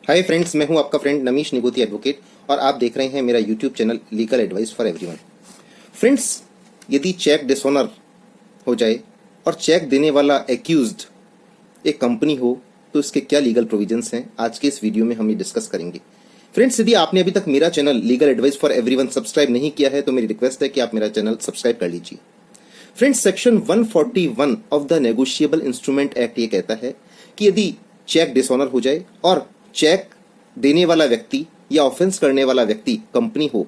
Hi friends, मैं हूं आपका फ्रेंड नमीश निगोती एडवोकेट और आप देख रहे हैं मेरा YouTube channel legal advice for everyone. Friends, यदि चेक डिसऑनर हो जाए और चेक देने वाला एक्यूज्ड एक कंपनी हो तो इसके क्या लीगल प्रोविजंस हैं, आज के इस वीडियो में हम ये डिस्कस करेंगे। फ्रेंड्स, यदि आपने अभी तक मेरा channel legal advice for everyone subscribe नहीं किया है तो मेरी रिक्वेस्ट है कि आप मेरा चैनल सब्सक्राइब कर लीजिए। Friends, section 141 of the negotiable instrument act ये कहता है कि यदि चेक डिसऑनर हो जाए और चेक देने वाला व्यक्ति या ऑफेंस करने वाला व्यक्ति कंपनी हो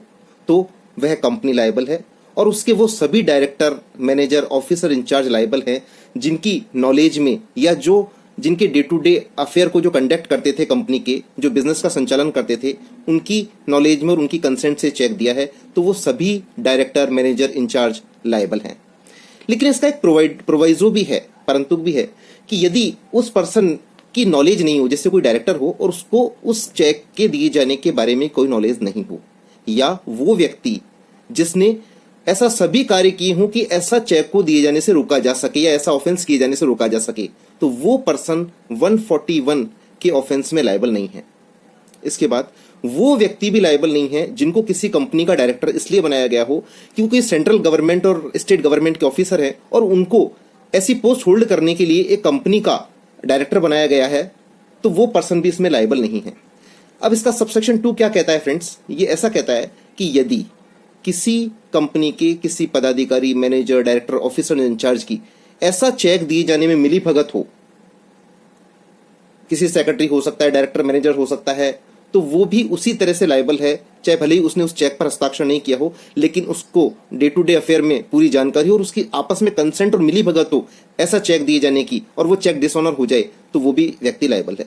तो वह कंपनी लायबल है और उसके वो सभी director, manager, officer in-charge liable हैं जिनकी नॉलेज में या जो जिनके डे टू डे अफेयर को जो कंडक्ट करते थे, कंपनी के जो बिजनेस का संचालन करते थे, उनकी नॉलेज में और उनकी कंसेंट से चेक दिया है तो वो सभी डायरेक्टर, मैनेजर, इंचार्ज लायबल हैं। लेकिन इसका एक प्रोवाइजो भी है, परंतु भी है कि यदि उस पर्सन की नॉलेज नहीं हो, जैसे कोई डायरेक्टर हो और उसको उस चेक के दिए जाने के बारे में कोई नॉलेज नहीं हो, या वो व्यक्ति जिसने ऐसा सभी कार्य किए हों कि ऐसा चेक को दिए जाने से रोका जा सके या ऐसा ऑफेंस किए जाने से रोका जा सके, तो वो पर्सन 141 के ऑफेंस में लायबल नहीं है। इसके बाद वो व्यक्ति भी लायबल नहीं है जिनको किसी कंपनी का डायरेक्टर इसलिए बनाया गया हो क्योंकि सेंट्रल गवर्नमेंट और स्टेट गवर्नमेंट के ऑफिसर हैं और उनको ऐसी पोस्ट होल्ड करने के लिए एक कंपनी का डायरेक्टर बनाया गया है, तो वो पर्सन भी इसमें लायबल नहीं है। अब इसका सबसेक्शन 2 क्या कहता है फ्रेंड्स? ये ऐसा कहता है कि यदि किसी कंपनी के किसी पदाधिकारी, मैनेजर, डायरेक्टर, ऑफिसर इंचार्ज की ऐसा चेक दिए जाने में मिली भगत हो, किसी सेक्रेटरी हो सकता है, डायरेक्टर, मैनेजर हो सकता है, तो वो भी उसी तरह से लायबल है, चाहे भले ही उसने उस चेक पर हस्ताक्षर नहीं किया हो, लेकिन उसको डे टू डे अफेयर में पूरी जानकारी हो और उसकी आपस में कंसेंट और मिली भगत हो ऐसा चेक दिए जाने की, और वो चेक डिसऑनर हो जाए तो वो भी व्यक्ति लायबल है।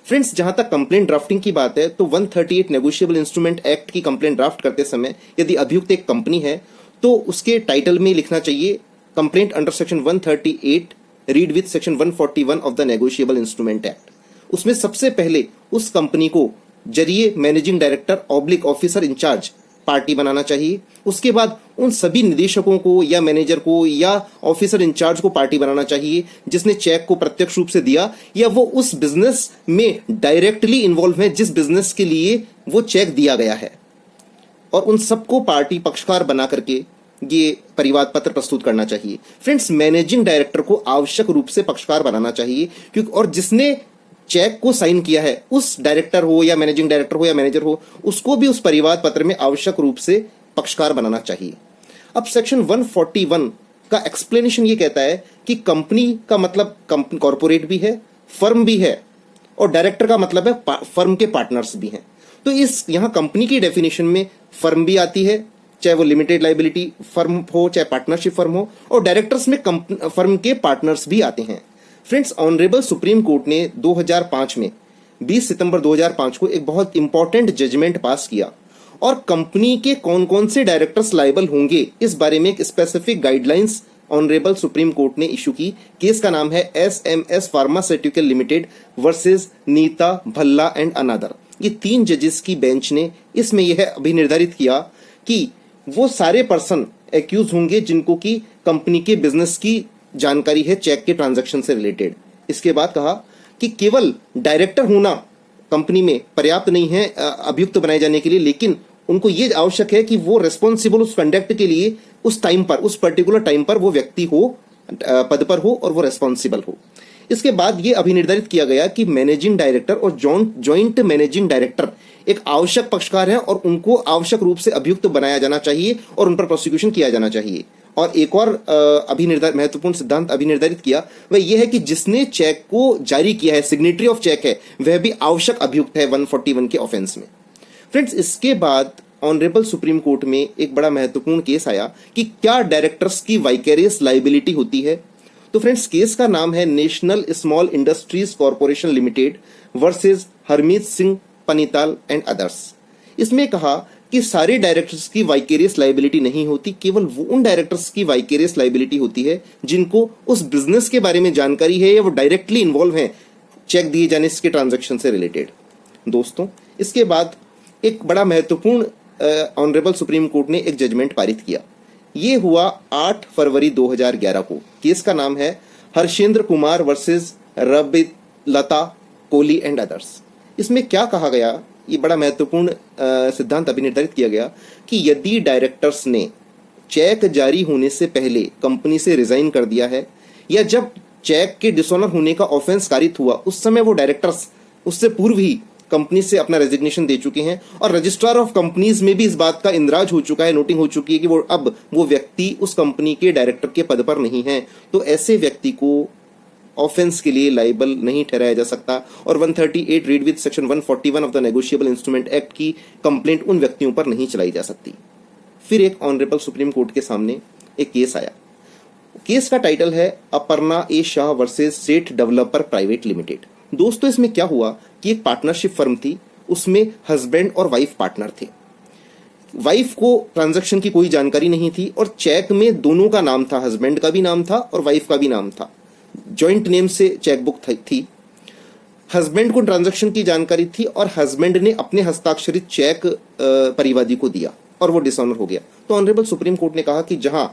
फ्रेंड्स, जहां तक कंप्लेंट ड्राफ्टिंग की बात है तो 138 नेगोशिएबल इंस्ट्रूमेंट एक्ट की कंप्लेंट ड्राफ्ट करते समय यदि अभियुक्त एक कंपनी है तो उसके टाइटल में लिखना चाहिए complaint under section 138 read with section 141 of the negotiable instrument act. उसमें सबसे पहले उस कंपनी को जरिए managing director oblique officer in charge party बनाना चाहिए। उसके बाद उन सभी निदेशकों को या मैनेजर को या ऑफिसर इंचार्ज को पार्टी बनाना चाहिए जिसने चेक को प्रत्यक्ष रूप से दिया या वो उस बिजनेस में डायरेक्टली इन्वॉल्व है जिस बिजनेस के लिए वो चेक दिया गया है, और उन सबको पार्टी पक्षकार बना करके ये परिवाद पत्र प्रस्तुत करना चाहिए। फ्रेंड्स, मैनेजिंग डायरेक्टर को आवश्यक रूप से पक्षकार बनाना चाहिए क्योंकि और जिसने चेक को साइन किया है उस डायरेक्टर हो या मैनेजिंग डायरेक्टर हो या मैनेजर हो, उसको भी उस परिवाद पत्र में आवश्यक रूप से पक्षकार बनाना चाहिए। अब सेक्शन 141 का एक्सप्लेनेशन ये कहता है कि कंपनी का मतलब कॉर्पोरेट भी है, फर्म भी है, और डायरेक्टर का मतलब है फर्म के पार्टनर्स भी हैं। तो इस यहां कंपनी की डेफिनेशन में फर्म भी आती है, चाहे वो लिमिटेड लाइबिलिटी फर्म हो चाहे पार्टनरशिप फर्म हो, और डायरेक्टर्स में फर्म के पार्टनर्स भी आते हैं। फ्रेंड्स, ऑनरेबल सुप्रीम कोर्ट ने 2005 में 20 सितंबर 2005 को एक बहुत इंपॉर्टेंट जजमेंट पास किया और कंपनी के कौन कौन से डायरेक्टर्स लायबल होंगे इस बारे में एक specific guidelines honourable Supreme Court ने इशू की। केस का नाम है SMS pharmaceutical limited versus Nita Bhalla and another. ये 3 जजेस की बेंच ने इसमें यह अभिनिर्धारित किया कि वो सारे पर्सन एक्यूज होंगे जिनको की कंपनी के बिजनेस की जानकारी है चेक के ट्रांजैक्शन से रिलेटेड। इसके बाद कहा कि केवल डायरेक्टर होना कंपनी में पर्याप्त नहीं है अभियुक्त बनाए जाने के लिए, लेकिन उनको यह आवश्यक है कि वो रेस्पॉन्सिबल उस कंडक्ट के लिए उस टाइम पर, उस पर्टिकुलर टाइम पर वो व्यक्ति हो, पद पर हो और वो रेस्पॉन्सिबल हो। इसके बाद ये अभिनिर्धारित किया गया कि मैनेजिंग डायरेक्टर और जॉइंट मैनेजिंग डायरेक्टर एक आवश्यक पक्षकार हैं और उनको आवश्यक रूप से अभियुक्त बनाया जाना चाहिए और उन पर प्रोसिक्यूशन किया जाना चाहिए। और एक और महत्वपूर्ण सिद्धांत अभिनिर्धारित किया, वह यह है कि जिसने चेक को जारी किया है, सिग्नेटरी ऑफ चेक है, वह भी आवश्यक अभियुक्त है 141 के ऑफेंस में। फ्रेंड्स, इसके बाद ऑनरेबल सुप्रीम कोर्ट में एक बड़ा महत्वपूर्ण केस आया कि क्या डायरेक्टर्स की वाइकेरियस लाइबिलिटी होती है। तो फ्रेंड्स, केस का नाम है national small industries corporation limited versus Harmeet Singh Panital and others. इसमें कहा कि सारे डायरेक्टर्स की वाइकेरियस लाइबिलिटी नहीं होती, केवल वो उन डायरेक्टर्स की वाइकेरियस लाइबिलिटी होती है जिनको उस बिजनेस के बारे में जानकारी है या वो डायरेक्टली इन्वॉल्व हैं चेक दिए जाने के ट्रांजैक्शन से रिलेटेड। दोस्तों, इसके बाद एक बड़ा महत्वपूर्ण ऑनरेबल सुप्रीम कोर्ट ने एक जजमेंट पारित किया। ये हुआ 8 फरवरी 2011 को। केस का नाम है Harshendra Kumar versus Rabit Lata Kohli and others. इसमें क्या कहा गया, ये बड़ा महत्वपूर्ण सिद्धांत अभी निर्धारित किया गया कि यदि डायरेक्टर्स ने चेक जारी होने से पहले कंपनी से रिजाइन कर दिया है, या जब चेक के डिसऑनर होने का ऑफेंस कारित हुआ उस समय वो डायरेक्टर्स उससे पूर्व ही कंपनी से अपना रेजिग्नेशन दे चुके हैं, और रजिस्ट्रार ऑफ कंपनीज में भी इस बात का इंदराज हो चुका है, नोटिंग हो चुकी है कि वो व्यक्ति उस कंपनी के डायरेक्टर के पद पर नहीं है, तो ऐसे व्यक्ति को ऑफेंस के लिए लाइबल नहीं ठहराया जा सकता। और 138 read with section 141 of the negotiable instrument act की कंप्लेंट उन व्यक्तियों पर नहीं चलाई जा सकती। फिर एक ऑनरेबल सुप्रीम कोर्ट के सामने एक केस आया। केस का टाइटल है अपर्णा ए शाह वर्सेस सेठ डेवलपर प्राइवेट लिमिटेड। दोस्तों, इसमें क्या हुआ कि एक पार्टनरशिप फर्म थी, उसमें हस्बैंड और वाइफ पार्टनर थे। वाइफ को ट्रांजैक्शन की कोई जानकारी नहीं थी और चेक में दोनों का नाम था, हस्बैंड का भी नाम था और वाइफ का भी नाम था, जॉइंट नेम से चेकबुक थी। हस्बैंड को ट्रांजैक्शन की जानकारी थी और हस्बैंड ने अपने हस्ताक्षरित चेक परिवादी को दिया और वो डिसऑनर हो गया। तो ऑनरेबल सुप्रीम कोर्ट ने कहा कि जहां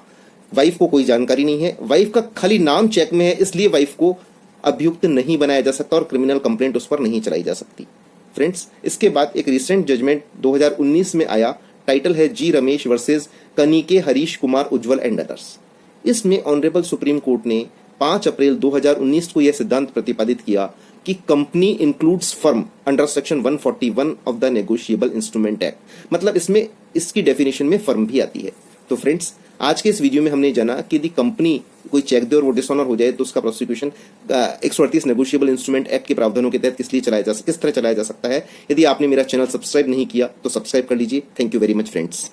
वाइफ को कोई जानकारी नहीं है, वाइफ का खाली नाम चेक में है, इसलिए वाइफ को अभियुक्त नहीं बनाया जा सकता और क्रिमिनल कंप्लेंट उस पर नहीं चलाई जा सकती। फ्रेंड्स, इसके बाद एक रिसेंट जजमेंट 2019 में आया, टाइटल है जी रमेश वर्सेस कनिके हरीश कुमार उज्जवल एंड अदर्स। इसमें ऑनरेबल सुप्रीम कोर्ट ने 5 अप्रैल 2019 को यह सिद्धांत प्रतिपादित किया कि company includes firm under section 141 of the negotiable instrument act, मतलब इसमें इसकी डेफिनेशन में फर्म भी आती है। तो फ्रेंड्स, आज के इस वीडियो में हमने जाना कि यदि कंपनी कोई चेक दे और वो डिसऑनर हो जाए तो उसका प्रोसिक्यूशन 138 नेगोशिएबल इंस्ट्रूमेंट एक्ट के प्रावधानों के तहत किस तरह चलाया जा सकता है। यदि आपने मेरा चैनल सब्सक्राइब नहीं किया तो सब्सक्राइब कर लीजिए। Thank you very much friends.